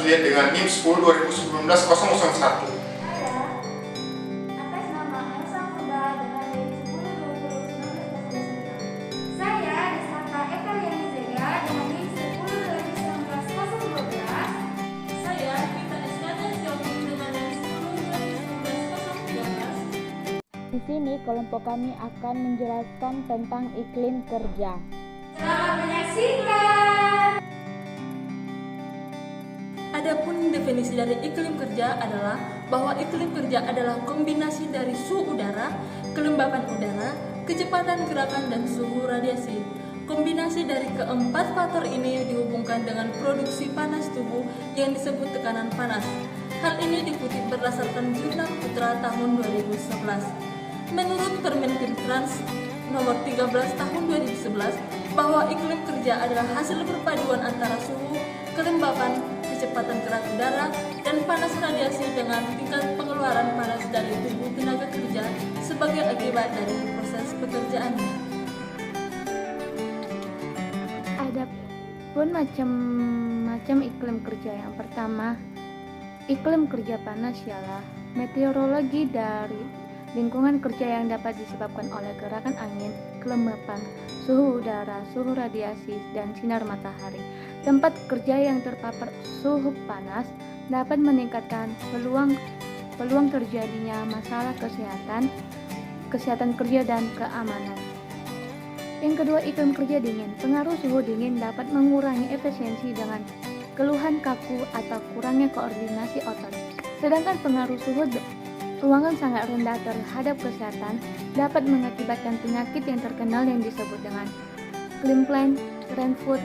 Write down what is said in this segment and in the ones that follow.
Baswedan dengan NIM 10 2019 001. Atas nama Elsa Purba dengan NIM 10 2019 001. Saya Rizka Ekariani Zega dengan NIM 10 2019 012. Saya Rita Esnata Siopi dengan NIM 10 2019 013. Di sini kelompok kami akan menjelaskan tentang iklim kerja. Selamat menyaksikan. Adapun definisi dari iklim kerja adalah bahwa iklim kerja adalah kombinasi dari suhu udara, kelembapan udara, kecepatan gerakan, dan suhu radiasi. Kombinasi dari keempat faktor ini dihubungkan dengan produksi panas tubuh yang disebut tekanan panas. Hal ini dikutip berdasarkan Jurnal Putra tahun 2011. Menurut Permenkintrans nomor 13 tahun 2011, bahwa iklim kerja adalah hasil perpaduan antara suhu, kelembapan, kecepatan gerak udara, dan panas radiasi dengan tingkat pengeluaran panas dari tubuh tenaga kerja sebagai akibat dari proses pekerjaannya. Ada pun macam-macam iklim kerja. Yang pertama, iklim kerja panas ialah meteorologi dari lingkungan kerja yang dapat disebabkan oleh gerakan angin, kelembapan, suhu udara, suhu radiasi, dan sinar matahari. Tempat kerja yang terpapar suhu panas dapat meningkatkan peluang terjadinya masalah kesehatan kerja dan keamanan. Yang kedua, iklim kerja dingin. Pengaruh suhu dingin dapat mengurangi efisiensi dengan keluhan kaku atau kurangnya koordinasi otot. Sedangkan pengaruh suhu ruangan sangat rendah terhadap kesehatan dapat mengakibatkan penyakit yang terkenal yang disebut dengan Klimplank, Raynaud,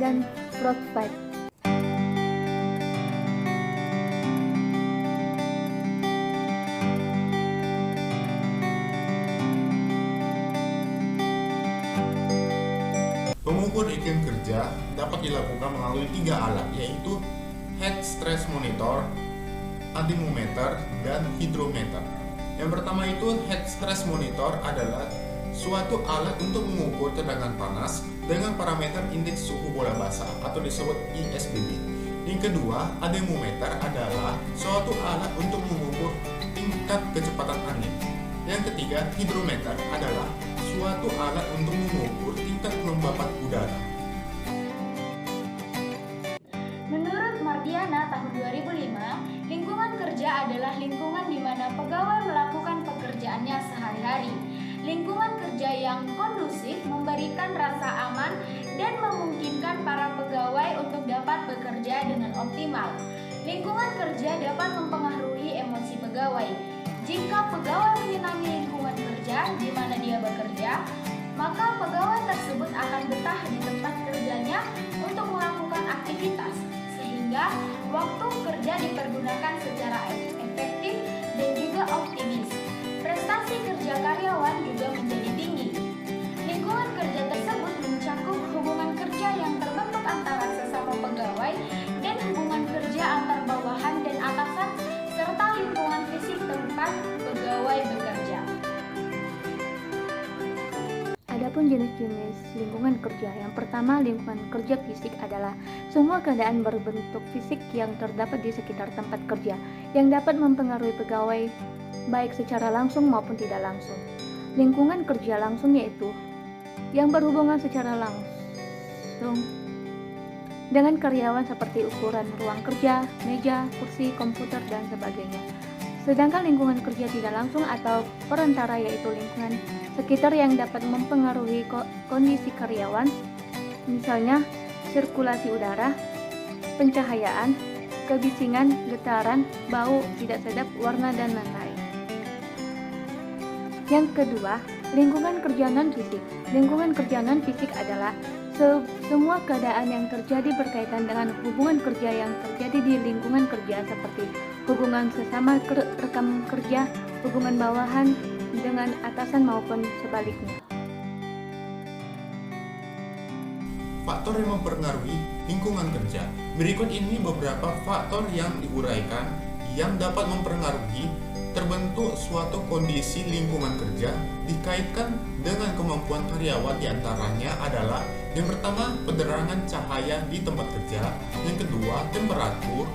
dan frostbite. Pengukur iklim kerja dapat dilakukan melalui 3 alat, yaitu heat stress monitor, anemometer, dan hidrometer. Yang pertama itu heat stress monitor adalah suatu alat untuk mengukur tegangan panas dengan parameter indeks suhu bola basah atau disebut ISBB. Yang kedua, anemometer adalah suatu alat untuk mengukur tingkat kecepatan angin. Yang ketiga, hidrometer adalah suatu alat untuk mengukur tingkat kelembapan udara. Menurut Mardiana tahun 2005, lingkungan kerja adalah lingkungan di mana pegawai melakukan pekerjaannya sehari-hari. Lingkungan kerja yang kondusif memberikan rasa aman dan memungkinkan para pegawai untuk dapat bekerja dengan optimal. Lingkungan kerja dapat mempengaruhi emosi pegawai. Jika pegawai menyenangi lingkungan kerja di mana dia bekerja, maka pegawai tersebut akan betah di tempat kerjanya untuk melakukan aktivitas, sehingga waktu kerja dipergunakan secara efektif dan juga optimis. Prestasi kerja karyawan juga menjadi tinggi. Lingkungan kerja tersebut mencakup hubungan kerja yang terbentuk antara sesama pegawai dan hubungan kerja antar bawahan dan atasan, serta lingkungan fisik tempat pegawai bekerja. Adapun jenis-jenis lingkungan kerja. Yang pertama, lingkungan kerja fisik adalah semua keadaan berbentuk fisik yang terdapat di sekitar tempat kerja yang dapat mempengaruhi pegawai baik secara langsung maupun tidak langsung. Lingkungan kerja langsung yaitu yang berhubungan secara langsung dengan karyawan seperti ukuran ruang kerja, meja, kursi, komputer, dan sebagainya. Sedangkan lingkungan kerja tidak langsung atau perantara yaitu lingkungan sekitar yang dapat mempengaruhi kondisi karyawan, misalnya sirkulasi udara, pencahayaan, kebisingan, getaran, bau, tidak sedap, warna, dan lain-lain. Yang kedua, lingkungan kerja non-fisik. Lingkungan kerja non-fisik adalah semua keadaan yang terjadi berkaitan dengan hubungan kerja yang terjadi di lingkungan kerja seperti hubungan sesama rekan kerja, hubungan bawahan dengan atasan maupun sebaliknya. Faktor yang mempengaruhi lingkungan kerja. Berikut ini beberapa faktor yang diuraikan yang dapat mempengaruhi terbentuk suatu kondisi lingkungan kerja dikaitkan dengan kemampuan karyawan. Diantaranya adalah Yang pertama, penerangan cahaya di tempat kerja. Yang kedua, temperatur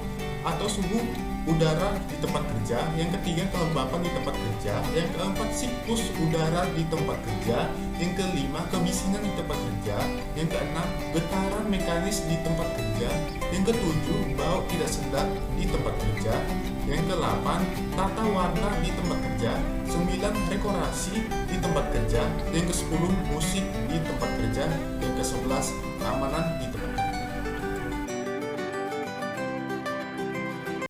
atau suhu udara di tempat kerja. Yang ketiga, kelembapan di tempat kerja. Yang keempat, siklus udara di tempat kerja. Yang kelima, kebisingan di tempat kerja. Yang keenam, getaran mekanis di tempat kerja. Yang ketujuh, bau tidak sedap di tempat kerja. Yang ke-8, tata warna di tempat kerja. 9, dekorasi di tempat kerja. Yang ke-10, musik di tempat kerja. Yang ke-11, keamanan di tempat kerja.